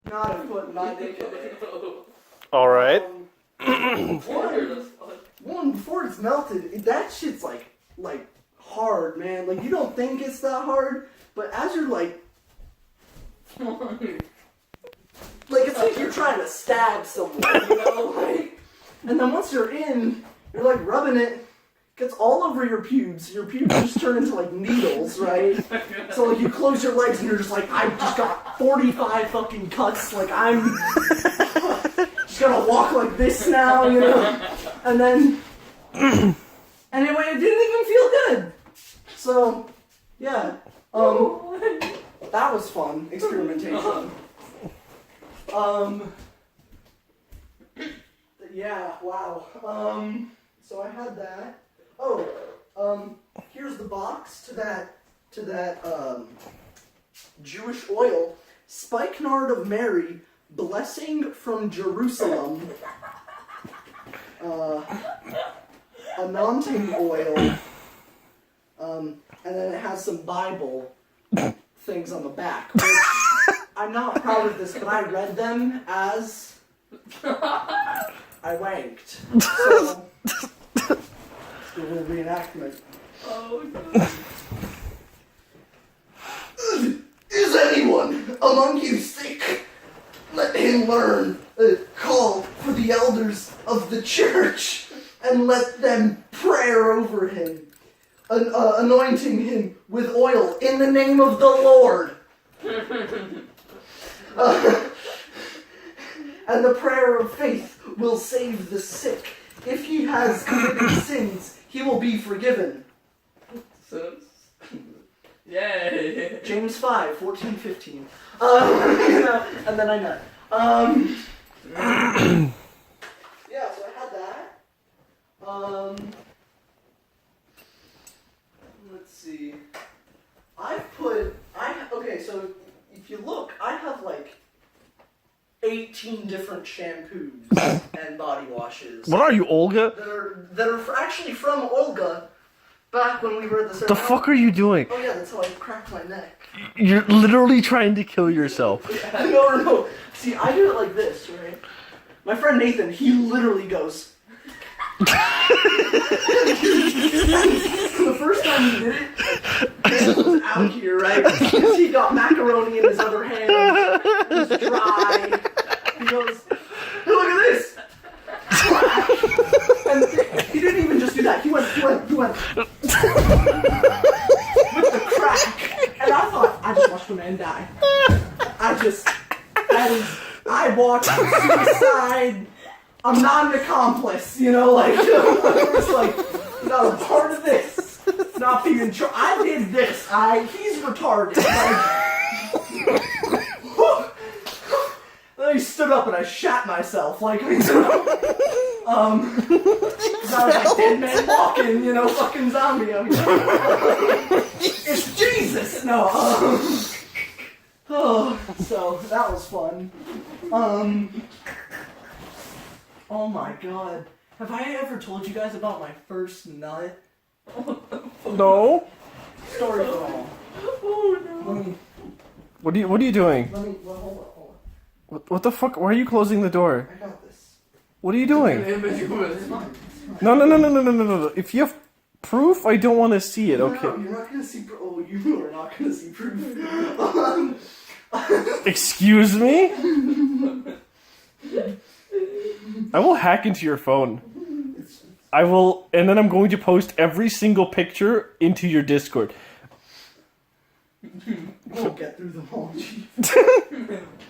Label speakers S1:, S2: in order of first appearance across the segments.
S1: Not a foot in my dick.
S2: All right.
S1: One, before it's melted, that shit's like hard, man. Like, you don't think it's that hard, but as you're like it's like you're trying to stab someone, you know? Like, and then once you're in, you're like rubbing it, gets all over your pubes. Your pubes just turn into like needles, right? So like you close your legs and you're just like, I just got 45 fucking cuts. Like I'm just gonna walk like this now, you know? And then, anyway, it didn't even feel good. So, yeah, that was fun, experimentation. Yeah, wow. So I had that. Oh, here's the box to that Jewish oil. Spikenard of Mary, blessing from Jerusalem. Anointing oil. And then it has some Bible things on the back, which I'm not proud of this, but I read them as I wanked. So, let's do a little reenactment.
S3: Oh, no.
S1: Is anyone among you sick? Let him learn. Call for the elders of the church and let them pray over him, anointing him with oil in the name of the Lord. And the prayer of faith will save the sick. If he has committed sins, he will be forgiven.
S3: Yay!
S1: James 5, 14, 15. And then I nut. Yeah, so I had that. Let's see. Okay, so if you look, I have like 18 different shampoos and body washes.
S2: What are you, Olga?
S1: That are actually from Olga, back when we were at the
S2: The fuck are you doing?
S1: Oh yeah, that's how I cracked my neck.
S2: You're literally trying to kill yourself.
S1: No. See, I do it like this, right? My friend Nathan, he literally goes. The first time he did it, it was out here, right? Because he got macaroni in his other hand. It was dry. He goes, hey, look at this! And he didn't even just do that. He went with the crack. And I thought, I just watched a man die. I watched suicide. I'm not an accomplice, you know, like, I was like, not a part of this. Not being I did this. He's retarded. Like, then he stood up and I shat myself, like, you know, because I was like, dead man walking, you know, fucking zombie. It's Jesus! No, so that was fun. Oh my god. Have I ever told you guys about my first nut?
S2: No.
S1: Story for all.
S3: Oh no.
S2: What are you doing?
S1: Hold on.
S2: What the fuck? Why are you closing the door?
S1: I got this.
S2: What are you doing?
S1: It's fine.
S2: No. If you have proof, I don't want to see it. Okay.
S1: No, you're not gonna see proof. Oh, you are not gonna see proof.
S2: Excuse me? I will hack into your phone. I will, and then I'm going to post every single picture into your Discord.
S1: We'll get through them all, Chief.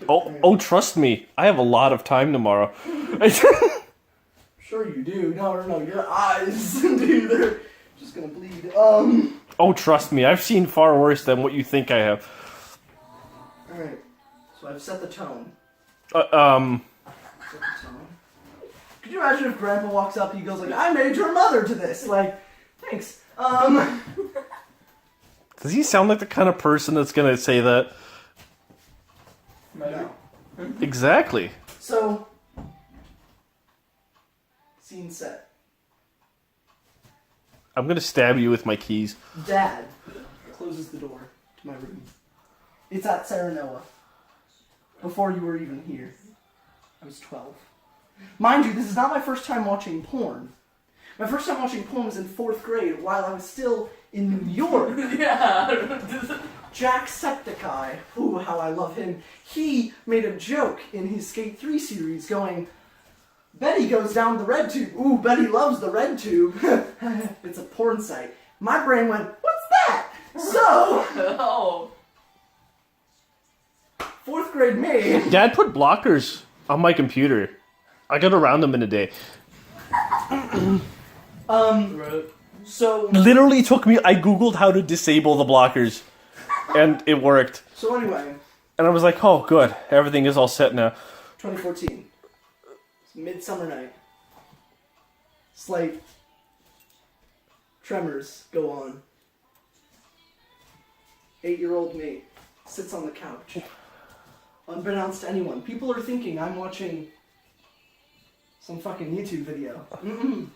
S2: Oh, trust me. I have a lot of time tomorrow.
S1: Sure you do. No, your eyes, dude, they're just gonna bleed.
S2: Oh, trust me. I've seen far worse than what you think I have.
S1: Alright. So I've set the tone.
S2: Uh,
S1: Set the tone. Could you imagine if Grandpa walks up, he goes like, I made your mother to this. Like, thanks.
S2: Does he sound like the kind of person that's gonna say that?
S1: No.
S2: Exactly.
S1: So, scene set.
S2: I'm gonna stab you with my keys.
S1: Dad closes the door to my room. It's at Sarah Noah. before you were even here. I was 12. Mind you, this is not my first time watching porn. My first time watching porn was in 4th grade while I was still in New York.
S3: Yeah.
S1: Jacksepticeye, ooh, how I love him. He made a joke in his Skate 3 series going, Betty goes down the red tube. Ooh, Betty loves the red tube. It's a porn site. My brain went, what's that? So,
S3: Oh.
S1: 4th grade me.
S2: Dad put blockers on my computer. I got around them in a day.
S3: Right.
S1: So
S2: Literally took me. I googled how to disable the blockers, and it worked.
S1: So anyway,
S2: And I was like, oh, good. Everything is all set now.
S1: 2014. It's midsummer night. Slight tremors go on. 8-year-old me sits on the couch. Unbeknownst to anyone, people are thinking I'm watching some fucking YouTube video. Mm-mm.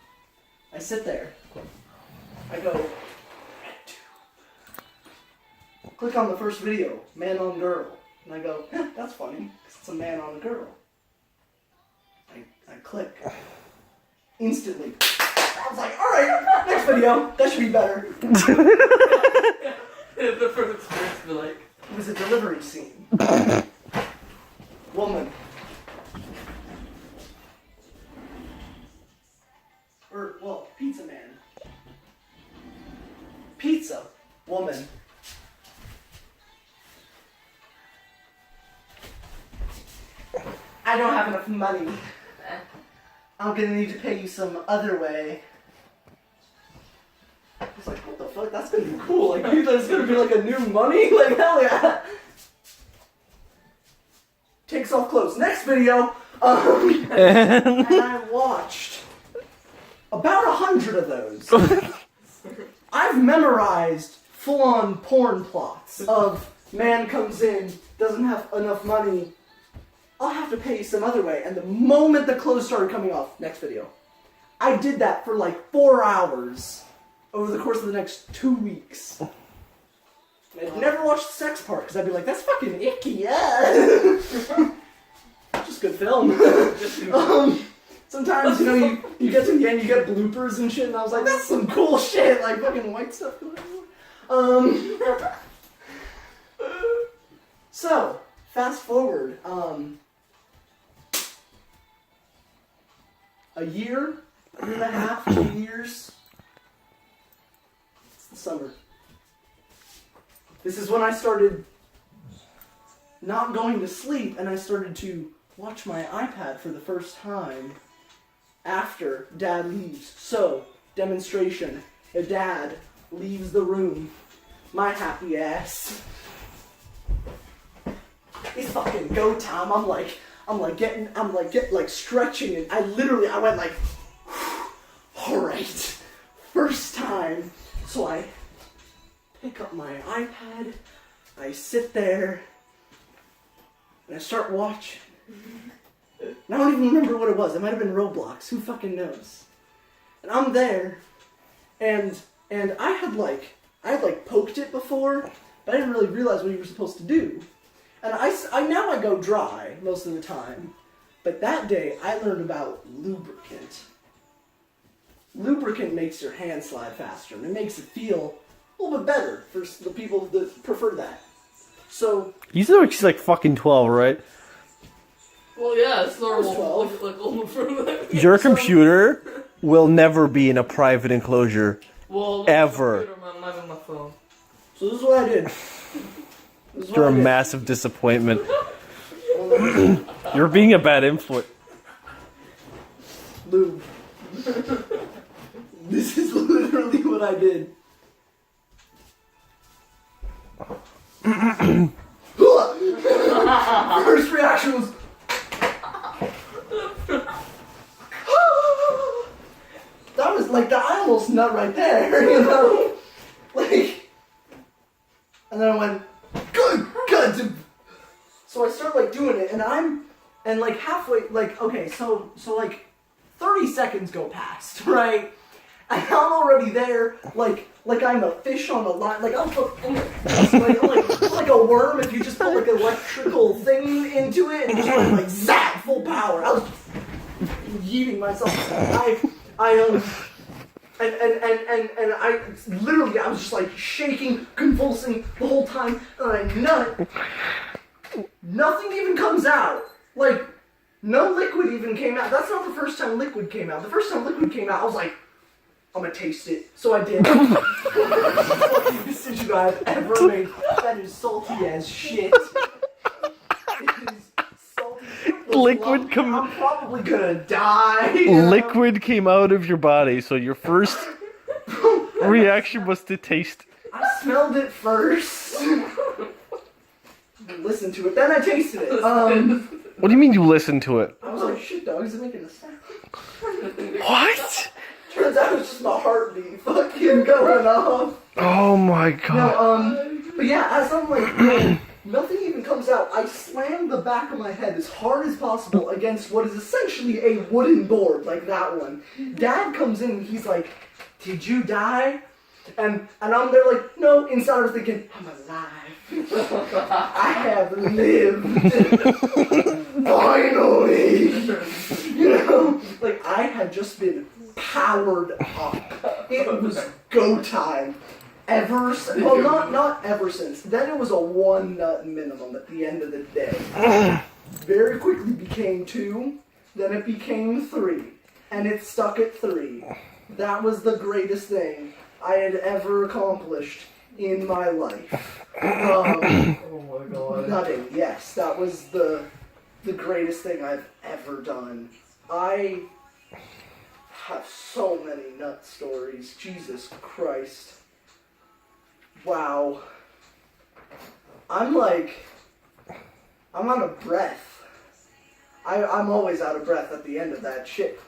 S1: I sit there. I go, RedTube. Click on the first video, man on girl. And I go, that's funny, because it's a man on a girl. I click. Instantly. I was like, alright, next video. That should be better.
S3: The first experience be like,
S1: It was a delivery scene. Woman. Or, well, pizza man. Pizza. Woman. I don't have enough money. I'm gonna need to pay you some other way. I was like, what the fuck? That's gonna be cool. Like, dude, there's gonna be like a new money? Like, hell yeah. Takes off clothes. Next video. And I watched about 100 of those. I've memorized full-on porn plots of man comes in, doesn't have enough money, I'll have to pay you some other way. And the moment the clothes started coming off, next video. I did that for like 4 hours over the course of the next 2 weeks. I'd never watched the sex part because I'd be like, that's fucking icky, yeah. Just good film. Sometimes, you know, you get to the end, you get bloopers and shit, and I was like, that's some cool shit, like fucking white stuff going on. So, fast forward, a year and a half, 2 years. It's the summer. This is when I started not going to sleep, and I started to watch my iPad for the first time after Dad leaves. So, demonstration. If Dad leaves the room, my happy ass. It's fucking go time. I'm like stretching, and I went like, alright, first time. So I pick up my iPad, I sit there, and I start watching. And I don't even remember what it was. It might have been Roblox. Who fucking knows? And I'm there, and I had poked it before, but I didn't really realize what you were supposed to do. And I now go dry most of the time, but that day I learned about lubricant. Lubricant makes your hand slide faster, and it makes it feel a little bit better for the people that prefer that. So
S2: He's like fucking 12, right?
S3: well, yeah, it's normal.
S1: 12.
S3: Like almost from like,
S2: Your computer will never be in a private enclosure.
S3: well,
S2: Ever.
S3: I'm having my phone.
S1: So this is what I did. This is what
S2: You're
S1: I
S2: a
S1: did.
S2: massive disappointment. You're being a bad influence.
S1: Lube. This is literally what I did. First reaction was. That was like I almost nut right there, you know? Like. And then I went, good. So I start like doing it, and like halfway, like, okay, so like 30 seconds go past, right? And I'm already there, like I'm a fish on a line, like I'm like, like a worm if you just put like an electrical thing into it and just went like zap, full power. I was yeeting myself. And I literally, I was just like shaking, convulsing the whole time, and I nut. Nothing even comes out. Like, no liquid even came out. That's not the first time liquid came out. The first time liquid came out, I was like, I'm gonna taste it. So I did. Fucking decision I've ever made. That is salty as shit. It is salty.
S2: Liquid
S1: I'm probably gonna die. You know?
S2: Liquid came out of your body, so your first reaction was to taste.
S1: I smelled it first. Listened to it, then I tasted it.
S2: What do you mean you listened to it?
S1: I was like, shit, dog, is it making a sound?
S2: What?
S1: Turns out it's just my heartbeat fucking going off.
S2: Oh my god.
S1: No, but yeah, as I'm like, no, nothing even comes out. I slam the back of my head as hard as possible against what is essentially a wooden board, like that one. Dad comes in and he's like, did you die? And I'm there like, no, inside I was thinking, I'm alive. I have lived. Finally. You know, like I had just been powered up. It was go time. Not ever since. Then it was a 1 nut minimum at the end of the day. Very quickly became 2, then it became 3, and it stuck at 3. That was the greatest thing I had ever accomplished in my life.
S3: Oh my god.
S1: Nutting, yes, that was the greatest thing I've ever done. I have so many nut stories. Jesus Christ. Wow. I'm out of breath. I'm always out of breath at the end of that shit.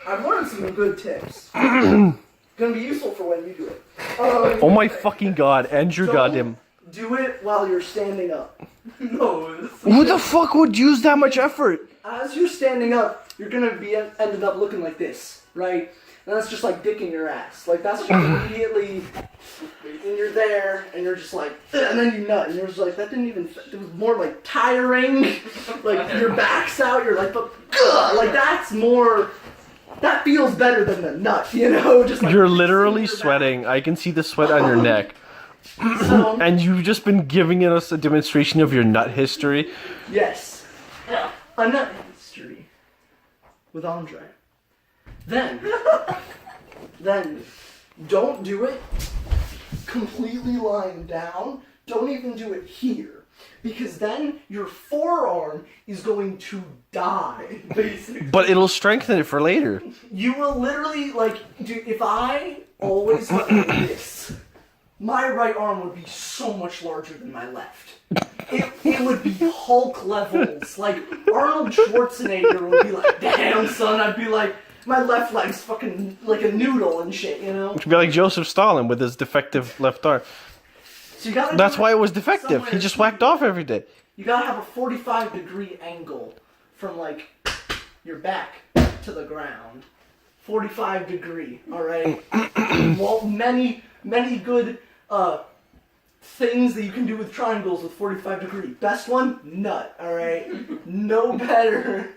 S1: I've learned some good tips. Gonna be useful for when you do it.
S2: Oh my fucking god, and your goddamn.
S1: Do it while you're standing up.
S3: No.
S2: Who the fuck would use that much effort?
S1: As you're standing up, you're gonna be ended up looking like this, right? And that's just like dick in your ass. Like that's just immediately, and you're there, and you're just like, and then you nut, and you're just like, that didn't even, it was more like tiring. Like your back's out, you're like, but like that's more, that feels better than the nut, you know? Just like
S2: You're literally sweating. I can see the sweat on your neck.
S1: So,
S2: And you've just been giving us a demonstration of your nut history.
S1: yes. A nut history with Andre. Then, don't do it completely lying down. Don't even do it here. Because then your forearm is going to die, basically.
S2: But it'll strengthen it for later.
S1: You will literally, like, dude, if I always went like this, my right arm would be so much larger than my left. It would be Hulk levels. Like, Arnold Schwarzenegger would be like, damn, son. I'd be like, my left leg's fucking like a noodle and shit, you know?
S2: It should be like Joseph Stalin with his defective left arm.
S1: So you gotta
S2: That's
S1: do
S2: why it was defective. He
S1: somewhere-
S2: just whacked off every day.
S1: You gotta have a 45-degree angle from, like, your back to the ground. 45 degree, alright? Well, many good, things that you can do with triangles with 45 degree. Best one? Nut, alright? No better.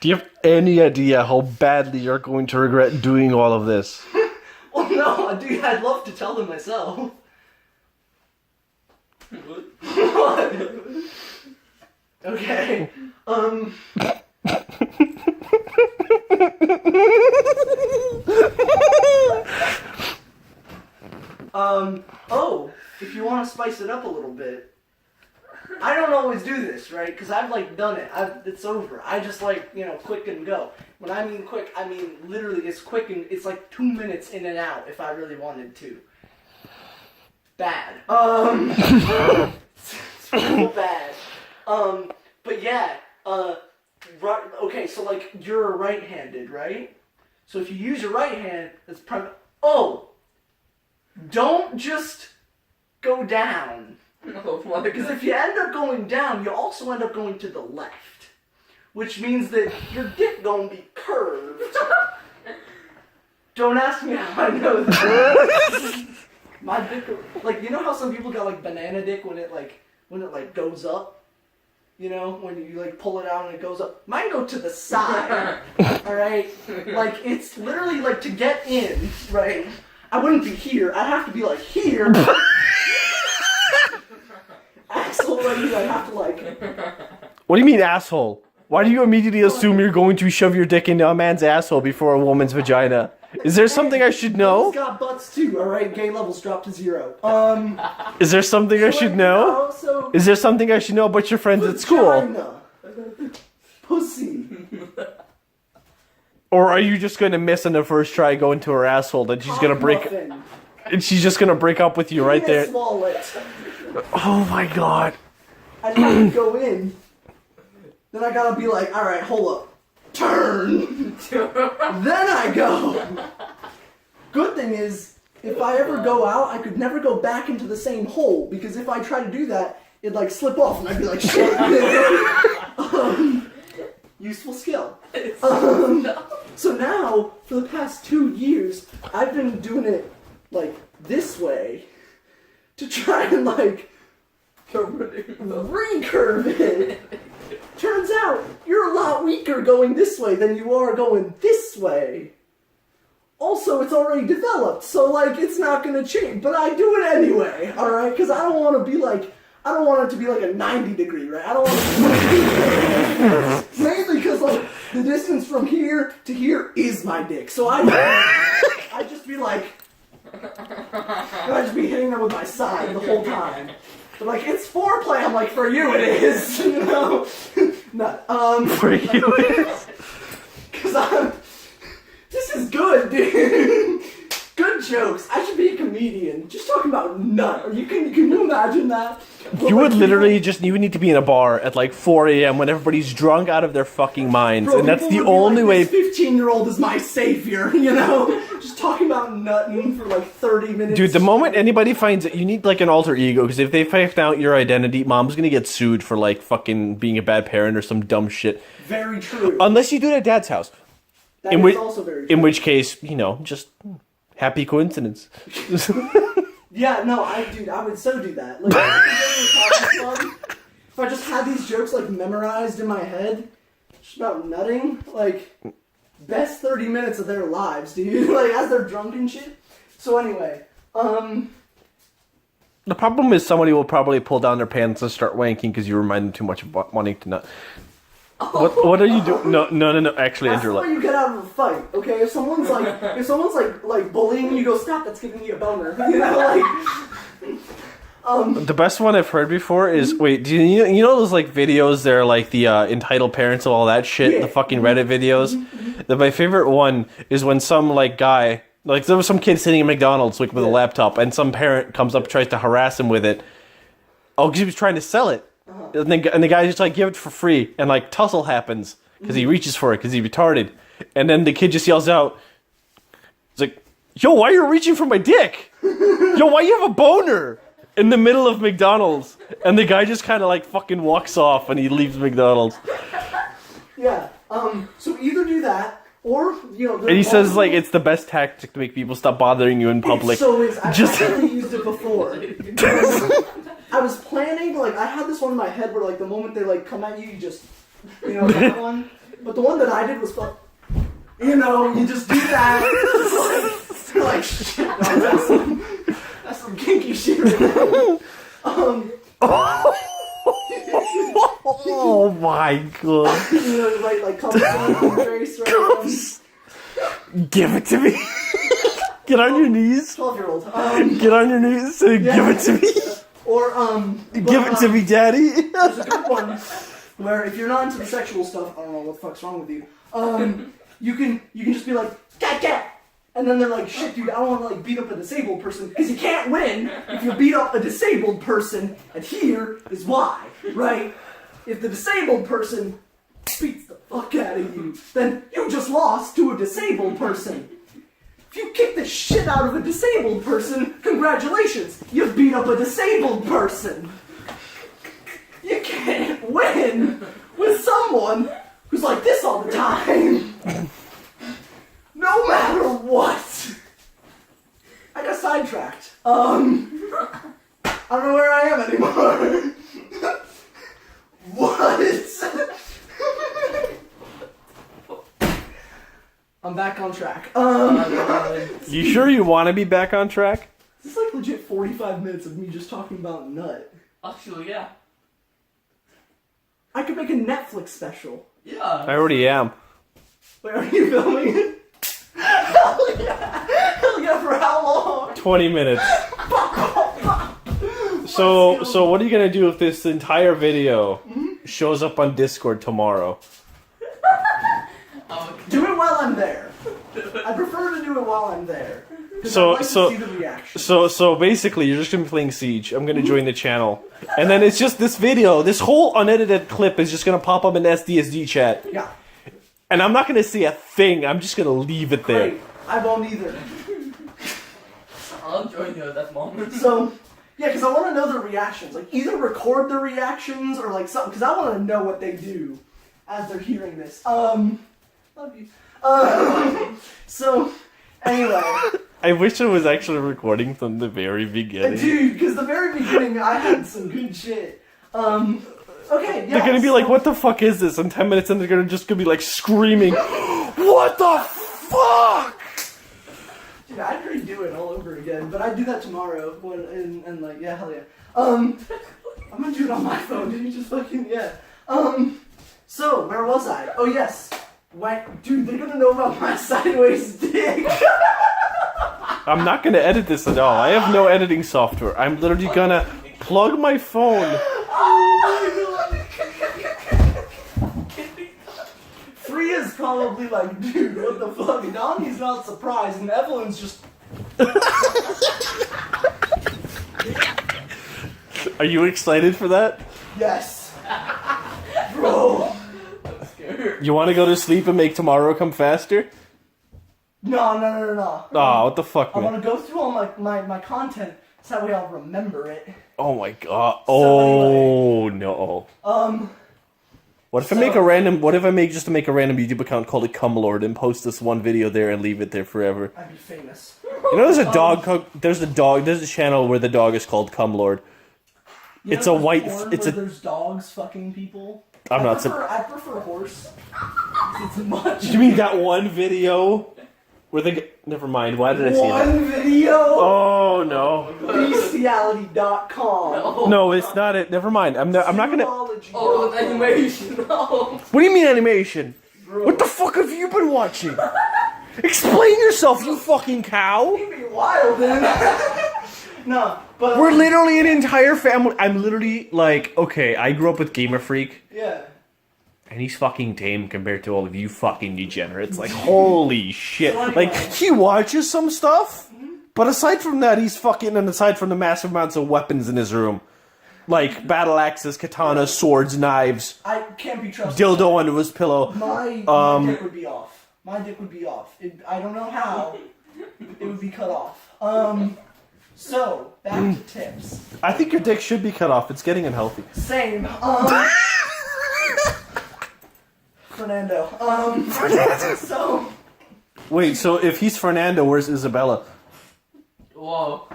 S2: Do you have any idea how badly you're going to regret doing all of this?
S1: Well, no, dude, I'd love to tell them myself. What? Okay, oh, if you want to spice it up a little bit, I don't always do this, right? Because I've, like, done it. It's over. I just, like, you know, quick and go. When I mean quick, I mean literally it's quick and it's like 2 minutes in and out if I really wanted to. Bad. It's real bad. But yeah, right, okay, so, like, you're right-handed, right? So if you use your right hand, that's oh! Don't just go down.
S3: Oh my
S1: Because
S3: god.
S1: if you end up going down, you also end up going to the left. Which means that your dick gonna be curved. Don't ask me how I know that. My dick, like, you know how some people got like banana dick when it goes up? You know, when you like pull it out and it goes up. Mine go to the side. Alright? Like, it's literally like to get in, right? I wouldn't be here. I'd have to be like here. Asshole, I'd have to like.
S2: What do you mean, asshole? Why do you immediately assume you're going to shove your dick into a man's asshole before a woman's vagina? Is there something I should know?
S1: He's got butts too, alright? Gay levels dropped to 0.
S2: Is there something I should know?
S1: So
S2: Is there something I should know about your friends at school?
S1: vagina. Pussy.
S2: Or are you just going to miss on the first try going to her asshole and she's going to break...
S1: Muffin.
S2: And she's just going to break up with you right
S1: Penis
S2: there?
S1: wallet.
S2: Oh my god.
S1: I just have to go in. Then I gotta be like, alright, hold up. Turn. Then I go. Good thing is, if I ever go out, I could never go back into the same hole. Because if I try to do that, it'd like slip off and I'd be like, shit. Useful skill. So now, for the past 2 years, I've been doing it like this way to try and like recurve it. Turns out you're a lot weaker going this way than you are going this way. Also, it's already developed, so like it's not gonna change. But I do it anyway, all right? Because I don't want to be like, I don't want it to be like a 90 degree, right? I don't want it to be mainly because like the distance from here to here is my dick. So I just be like, I just be hitting them with my side the whole time. They're like, it's foreplay. I'm like, for you it is, you know. No,
S2: For you it is.
S1: Because this is good, dude. Good jokes. I should be a comedian. Just talking about nut. Can you imagine that?
S2: You would literally just, you would need to be in a bar at like 4 a.m. when everybody's drunk out of their fucking minds.
S1: Bro,
S2: and that's the
S1: people would be
S2: only way.
S1: like, this 15-year-old is my savior, you know? Just talking about nutting for like 30 minutes.
S2: Dude, the moment anybody finds it, you need like an alter ego, because if they find out your identity, mom's gonna get sued for like fucking being a bad parent or some dumb shit.
S1: Very true.
S2: Unless you do it at dad's house.
S1: That is also very true.
S2: In which case, you know, just happy coincidence.
S1: Yeah, no, I would so do that. Like, if I just had these jokes like memorized in my head, just about nutting, like, best 30 minutes of their lives, dude. Like, as they're drunk and shit. So anyway,
S2: The problem is somebody will probably pull down their pants and start wanking because you remind them too much of wanting to nut. What are you doing? No, actually,
S1: that's
S2: Andrew.
S1: the way you get out of a fight, okay? If someone's like bullying you, go, stop, that's giving me a boner. You know, like...
S2: The best one I've heard before is, wait, do you know those like videos? They're like the entitled parents of all that shit,
S1: Yeah.
S2: the fucking Reddit videos. My favorite one is when some like guy, like there was some kid sitting in McDonald's like with a laptop, and some parent comes up, tries to harass him with it. Oh, because he was trying to sell it, and the guy just like give it for free, and like tussle happens because he reaches for it because he's retarded, and then the kid just yells out, "It's like, yo, why are you reaching for my dick? Yo, why you have a boner?" In the middle of McDonald's, and the guy just kind of like fucking walks off and he leaves McDonald's.
S1: Yeah, so either do that, or, you know...
S2: And he says like it's the best tactic to make people stop bothering you in public.
S1: So is, I've
S2: Just-
S1: actually used it before. I was planning, like, I had this one in my head where, like, the moment they, like, come at you, you just, you know, that one. But the one that I did was, you know, you just do that. like shit, no, that's some kinky shit right there.
S2: Oh my god.
S1: You know, like come on the face, right?
S2: Give it to me. Get on your knees.
S1: 12-year-old.
S2: Get on your knees. Say,
S1: Yeah.
S2: give it to me.
S1: Or,
S2: Give it to me, daddy.
S1: There's a good one where if you're not into the sexual stuff, I don't know what the fuck's wrong with you. You can just be like, cat, and then they're like, shit, dude, I don't want to like beat up a disabled person because you can't win if you beat up a disabled person. And here is why, right? If the disabled person beats the fuck out of you, then you just lost to a disabled person. If you kick the shit out of a disabled person, congratulations, you beat up a disabled person. You can't win with someone who's like this all the time. No matter what. I got sidetracked. I don't know where I am anymore. What? I'm back on track.
S2: You sure you want to be back on track?
S1: This is like legit 45 minutes of me just talking about nut.
S3: Actually, yeah.
S1: I could make a Netflix special.
S3: Yeah.
S2: I already am.
S1: Wait, are you filming it? Hell yeah! Hell yeah, for how long?
S2: 20 minutes. So what are you gonna do if this entire video shows up on Discord tomorrow?
S1: Do it while I'm there. I prefer to do it while I'm there. 'Cause
S2: So-
S1: I'd like
S2: so-
S1: to see the reaction.
S2: So basically, you're just gonna be playing Siege. I'm gonna join the channel, and then it's just this video. This whole unedited clip is just gonna pop up in SDSD chat,
S1: Yeah.
S2: and I'm not gonna see a thing. I'm just gonna leave it there.
S1: Great. I won't either.
S3: I'll join you at that moment.
S1: So, yeah, because I want to know their reactions. Like, either record their reactions or, like, something. Because I want to know what they do as they're hearing this. Love you. So, anyway.
S2: I wish I was actually recording from the very beginning.
S1: Dude, because the very beginning, I had some good shit. Okay, yeah.
S2: They're gonna be like, "What the fuck is this?" And 10 minutes in, they're gonna be like screaming, "What the fuck!"
S1: Dude, I'd redo it all over again, but I'd do that tomorrow. And like, yeah, hell yeah. I'm gonna do it on my phone. Did you just fucking, yeah. So, where was I? Oh, yes. Wait, dude, they're gonna know about my sideways dick.
S2: I'm not gonna edit this at all. I have no editing software. I'm literally gonna plug my phone.
S1: Oh my god. Freya's probably like, dude, what the fuck? Donnie's not surprised, and Evelyn's just.
S2: Are you excited for that?
S1: Yes. Bro.
S3: I'm scared.
S2: You want to go to sleep and make tomorrow come faster?
S1: No.
S2: Aw, what the fuck,
S1: I
S2: man?
S1: want to go through all my content so that way I'll remember it.
S2: Oh my god.
S1: So
S2: Oh no. What if I
S1: so-
S2: make a random? What if I make a random YouTube account called it cumlord and post this one video there and leave it there forever?
S1: I'd be famous.
S2: You know, there's a dog. There's a channel where the dog is called cumlord.
S1: You
S2: It's
S1: know
S2: a
S1: those
S2: white-
S1: porn
S2: it's
S1: where
S2: a-
S1: there's dogs fucking people.
S2: I'm not
S1: I prefer horse. It's much.
S2: You mean that one video where never mind. Why did I say that?
S1: One video.
S2: Oh no.
S1: Bestiality.com.
S2: No, it's not it. Never mind. I'm not gonna.
S1: Zoology.
S3: Oh, with animation. No.
S2: What do you mean animation?
S1: Bro.
S2: What the fuck have you been watching? Explain yourself, you fucking cow!
S1: You'd be wild, then. No, but
S2: We're literally an entire family. I'm literally like, okay, I grew up with Gamer Freak,
S1: yeah.
S2: and he's fucking tame compared to all of you fucking degenerates. Like, holy shit!
S1: So
S2: Like,
S1: anyway.
S2: he watches some stuff, but aside from that, he's fucking. And aside from the massive amounts of weapons in his room, like battle axes, katanas, swords, knives,
S1: I can't be trusted.
S2: dildo under his pillow.
S1: My dick would be off. My dick would be off. I don't know how. It would be cut off. So, back to tips.
S2: I think your dick should be cut off. It's getting unhealthy.
S1: Same. Fernando. So,
S2: Wait, so if he's Fernando, where's Isabella?
S3: Whoa.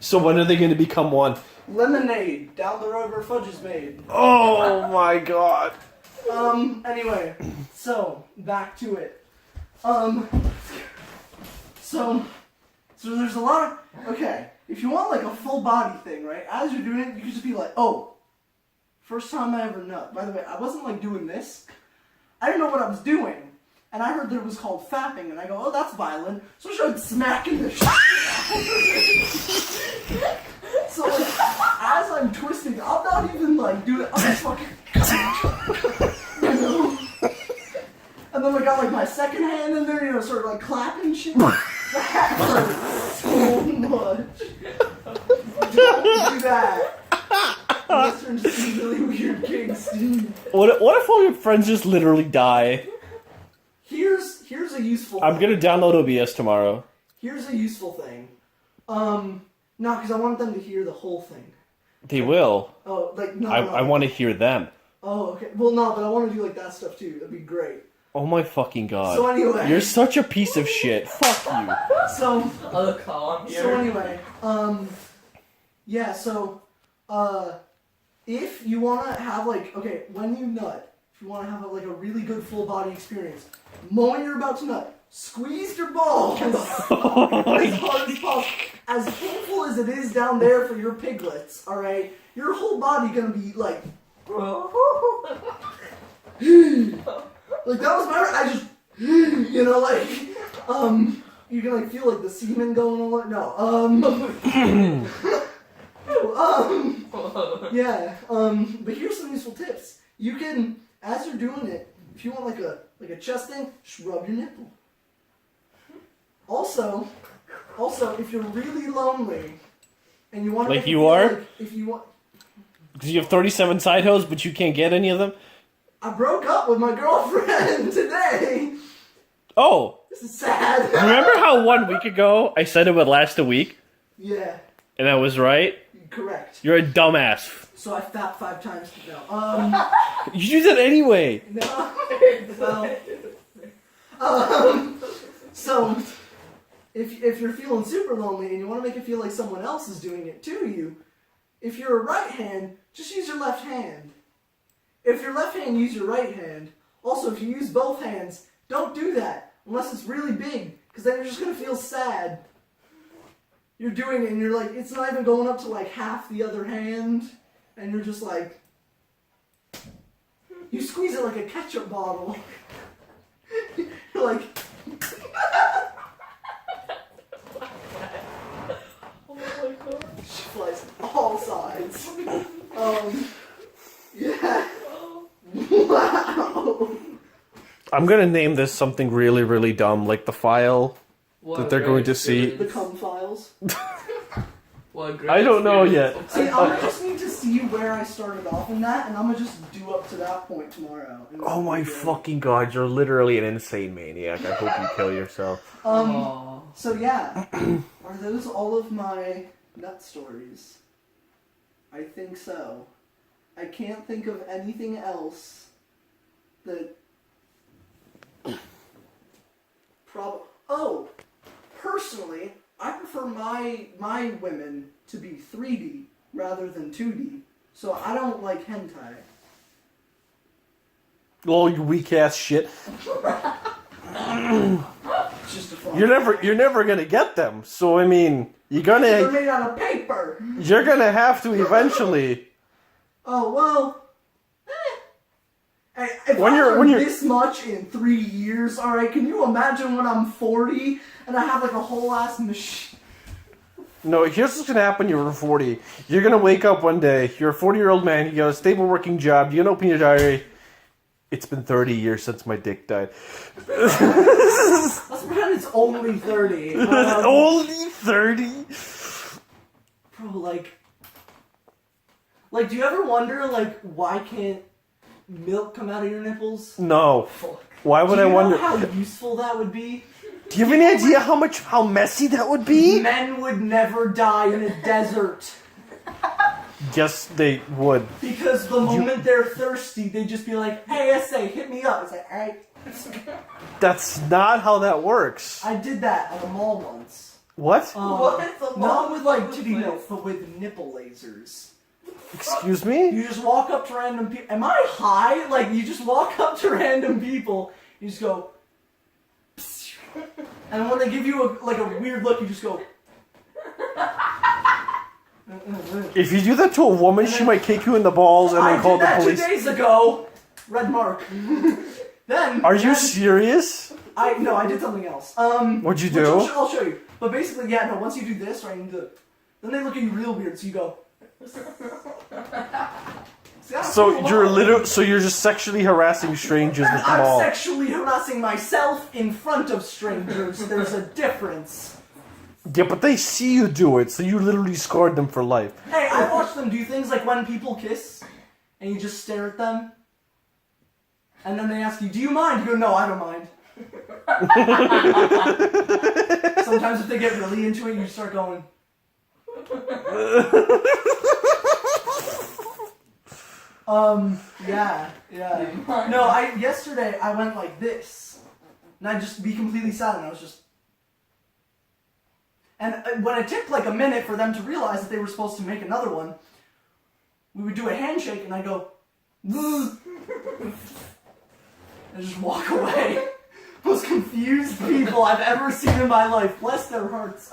S2: So when are they going to become one?
S1: lemonade. Down the road where fudge is made.
S2: Oh my god.
S1: Anyway. So, back to it. So there's a lot of, okay, if you want like a full body thing, right, as you're doing it, you can just be like, oh, first time I ever nut. By the way, I wasn't like doing this. I didn't know what I was doing. And I heard that it was called fapping, and I go, oh, that's violent. So I started smacking the shit. So like, as I'm twisting, I'm not even like doing it, I'm just fucking, you know? And then I got like my second hand in there, you know, sort of like clapping shit. That hurt so much. Don't do that. This turns into some really weird kinks, dude.
S2: What if all your friends just literally die?
S1: Here's a useful
S2: I'm
S1: thing.
S2: gonna download OBS tomorrow.
S1: Here's a useful thing. No, because I want them to hear the whole thing.
S2: They will.
S1: Oh, like, no,
S2: I want to hear them.
S1: Oh, okay. Well, no, but I want to do like that stuff too. That'd be great.
S2: Oh my fucking god.
S1: So anyway.
S2: You're such a piece of shit. Fuck you.
S1: So,
S3: Other column here.
S1: so anyway, yeah, so, if you want to have, like, okay, when you nut, if you want to have, like, a really good full body experience, moment you're about to nut, squeeze your balls as hard as possible. As painful as it is down there for your piglets, alright, your whole body gonna be, like, like, that was my, I just, you know, like, you can, like, feel, like, the semen going on, yeah, but here's some useful tips. You can, as you're doing it, if you want, like a chest thing, just rub your nipple. Also, if you're really lonely, and you want to
S2: Like you are?
S1: like, if you want,
S2: Because you have 37 side hoes, but you can't get any of them?
S1: I broke up with my girlfriend today.
S2: Oh,
S1: This is sad.
S2: remember how 1 week ago I said it would last a week?
S1: Yeah,
S2: And I was right?
S1: correct.
S2: You're a dumbass.
S1: So I fapped 5 times. No,
S2: You do that anyway.
S1: no. So, if you're feeling super lonely and you want to make it feel like someone else is doing it to you, if you're a right hand, just use your left hand. If you're left hand, use your right hand. Also, if you use both hands, don't do that unless it's really big, because then you're just gonna feel sad. You're doing it and you're like, it's not even going up to like half the other hand, and you're just like, you squeeze it like a ketchup bottle. You're like,
S3: Oh my god.
S1: she flies all sides. Yeah. Wow.
S2: I'm gonna name this something really, really dumb, like the file
S3: What
S2: that
S3: a
S2: they're
S3: great
S2: going to see.
S1: The
S3: experience.
S1: cum files.
S3: What a great
S2: I don't know
S3: experience.
S1: See, I'm gonna just need to see where I started off in that, and I'm gonna just do up to that point tomorrow. And
S2: Oh my
S1: yeah.
S2: fucking god, you're literally an insane maniac. I hope you kill yourself.
S3: Aw.
S1: So yeah, are those all of my nut stories? I think so. I can't think of anything else that. Oh, personally, I prefer my women to be 3D rather than 2D, so I don't like hentai.
S2: Oh, you weak ass shit.
S1: It's just a fun.
S2: You're never gonna get them. So I mean,
S1: They're
S2: you're
S1: made out of paper.
S2: gonna have to eventually.
S1: Oh well. Hey, if
S2: When
S1: I
S2: you're-
S1: learned
S2: when you're-
S1: this much in 3 years, all right, can you imagine when I'm 40 and I have like a whole ass machine?
S2: No, here's what's gonna happen. You're 40. You're gonna wake up one day. You're a 40-year-old man. You got a stable working job. You're gonna open your diary. It's been 30 years since my dick died.
S1: Let's pretend it's only 30.
S2: Only 30?
S1: Bro, like, do you ever wonder, like, why can't milk come out of your nipples?
S2: No. Why would
S1: Do
S2: I
S1: you
S2: wonder?
S1: know how useful that would be?
S2: Do you have any idea how messy that would be?
S1: Men would never die in a desert.
S2: Yes, they would.
S1: Because the moment they're thirsty, they just be like, hey, SA, hit me up. It's like, alright.
S2: That's not how that works.
S1: I did that at a mall once.
S2: What?
S3: What the
S1: Not
S3: fuck?
S1: with like titty milk, but with nipple lasers.
S2: Excuse me?
S1: You just walk up to random people. Am I high? Like, you just walk up to random people, you just go, psst. And when they give you a weird look, you just go.
S2: If you do that to a woman, she might kick you in the balls and then call the
S1: I did
S2: police.
S1: that 2 days ago. Red mark. Then.
S2: Are you serious?
S1: No, I did something else.
S2: What'd you
S1: which
S2: do?
S1: I'll show you. But basically, yeah, no. Once you do this, right, then they look at you real weird. So you go.
S2: So you're just sexually harassing strangers with the
S1: I'm
S2: ball.
S1: sexually harassing myself in front of strangers. There's a difference.
S2: Yeah, but they see you do it, so you literally scarred them for life.
S1: Hey, I watch them do things like when people kiss, and you just stare at them, and then they ask you, "Do you mind?" You go, "No, I don't mind." Sometimes if they get really into it, you start going. Yeah. No, yesterday I went like this, and I'd just be completely silent. I was just, and when it took like a minute for them to realize that they were supposed to make another one, we would do a handshake, and I go, and just walk away. Most confused people I've ever seen in my life. Bless their hearts.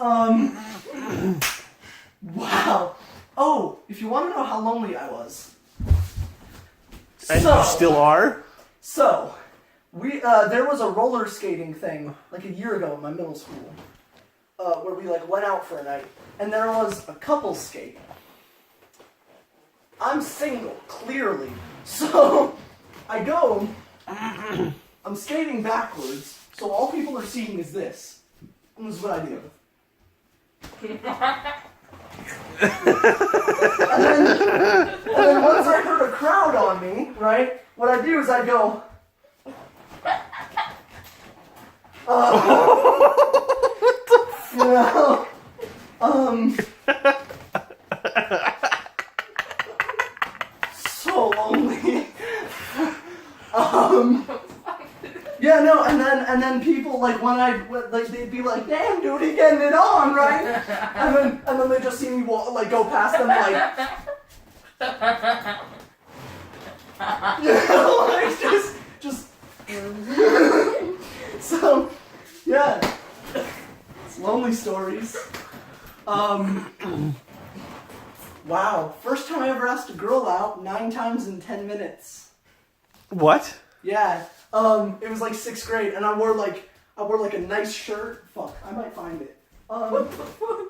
S1: Wow. Oh, if you want to know how lonely I was.
S2: And you still are?
S1: So, there was a roller skating thing like a year ago in my middle school, where we like went out for a night, and there was a couple skate. I'm single, clearly. So, I go, I'm skating backwards, so all people are seeing is this. And this is what I do. and then once I heard a crowd on me, right, what I do is I go, you know, so lonely. Yeah, no, and then people like they'd be like, "Damn, dude, he getting it on, right?" And then they just see me walk, like go past them, like, you know, like just. So, yeah, it's lonely stories. Wow, first time I ever asked a girl out, 9 times in 10 minutes.
S2: What?
S1: Yeah. It was like 6th grade, and I wore like a nice shirt. Fuck, I might find it.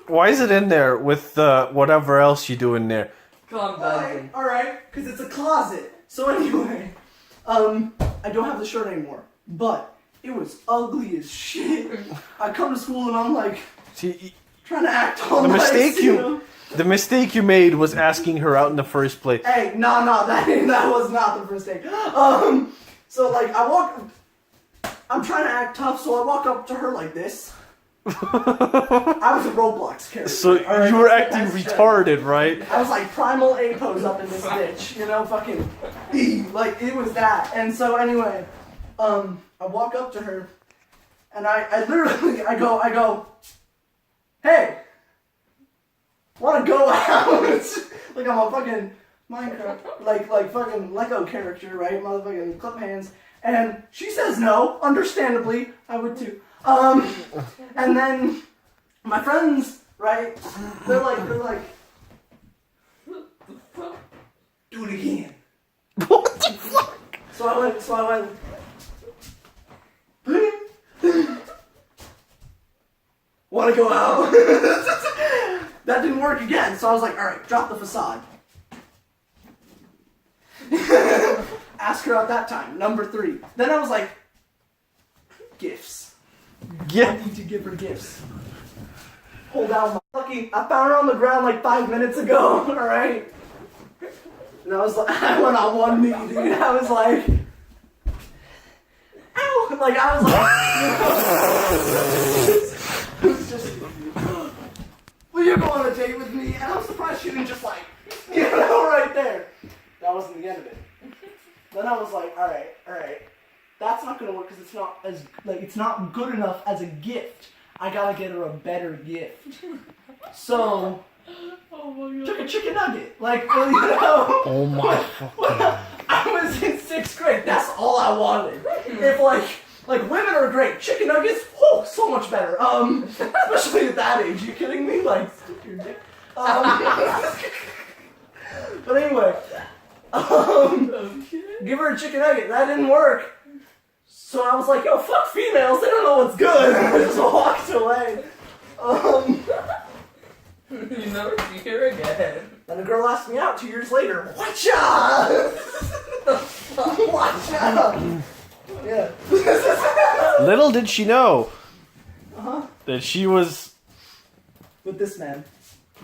S2: Why is it in there with whatever else you do in there?
S1: Alright, because it's a closet. So anyway, I don't have the shirt anymore, but it was ugly as shit. I come to school and I'm like, trying to act all nice,
S2: the mistake you made was asking her out in the first place.
S1: Hey, no, that was not the mistake. So like I'm trying to act tough, so I walk up to her like this. I was a Roblox character.
S2: So you were acting retarded, right?
S1: I was like primal A pose up in this bitch, you know, fucking like it was that. And so anyway, I walk up to her, and I literally I go, hey, wanna go out? Like I'm a fucking Minecraft, like fucking Lego character, right? Motherfucking clip hands. And she says no, understandably, I would too. And then my friends, right? They're like, do it again.
S2: What the fuck?
S1: So I went. Wanna go out? That didn't work again. So I was like, all right, drop the facade. Ask her out that time. Number 3. Then I was like, gifts. I need to give her gifts. Hold out my fucking. I found her on the ground like 5 minutes ago. All right. And I was like, I went on one knee, dude. I was like, ow! Like I was like, it was just. Will you go on a date with me? And I'm surprised she didn't just like, you know, right there. That wasn't the end of it. Then I was like, all right, that's not gonna work because it's not good enough as a gift. I gotta get her a better gift. So, took a chicken nugget. Like, well, you know.
S2: Oh my fucking.
S1: I was in 6th grade. That's all I wanted. If like women are great, chicken nuggets, whoo, so much better. Especially at that age. You kidding me? Like, stick your dick. But anyway. Give her a chicken nugget. That didn't work. So I was like, yo, fuck females. They don't know what's good. I just walked away.
S3: You never see her again.
S1: Then a girl asked me out 2 years later. Watcha! Watcha! Yeah.
S2: Little did she know
S1: Uh-huh.
S2: that she was.
S1: With this man.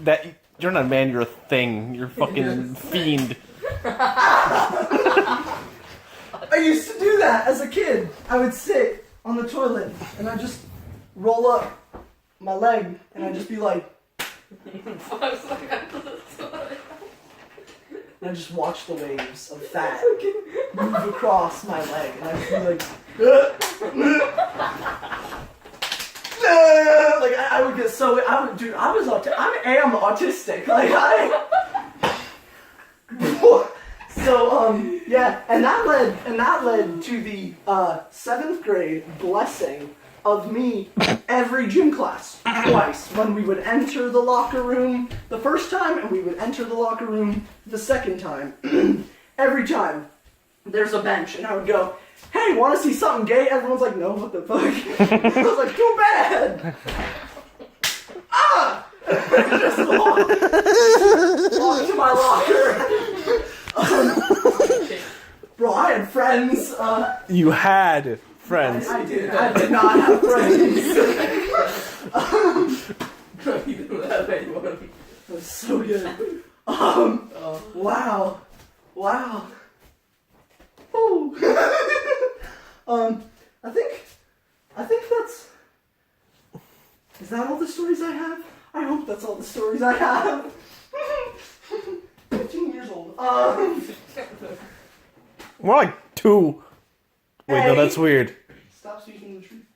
S2: That you're not a man, you're a thing. You're a fucking fiend.
S1: I used to do that as a kid. I would sit on the toilet and I'd just roll up my leg and I'd just be like,
S3: 5 seconds.
S1: and I just watch the waves of fat move across my leg, and I'd be like, like I would get so dude, I am autistic, like So yeah, and that led to the 7th grade blessing of me every gym class twice, when we would enter the locker room the first time and we would enter the locker room the second time. Every time there's a bench and I would go, hey, want to see something gay? Everyone's like, no, what the fuck? I was like, too bad. Just walk to my locker. Bro, I had friends.
S2: You had friends.
S1: I did not have friends.
S3: You didn't have anyone.
S1: That was so good. Wow. Ooh. I think that's... Is that all the stories I have? I hope that's all the stories I have. 15 years old.
S2: More like 2. Wait, no,
S1: Hey.
S2: that's weird.
S1: Stop speaking the truth.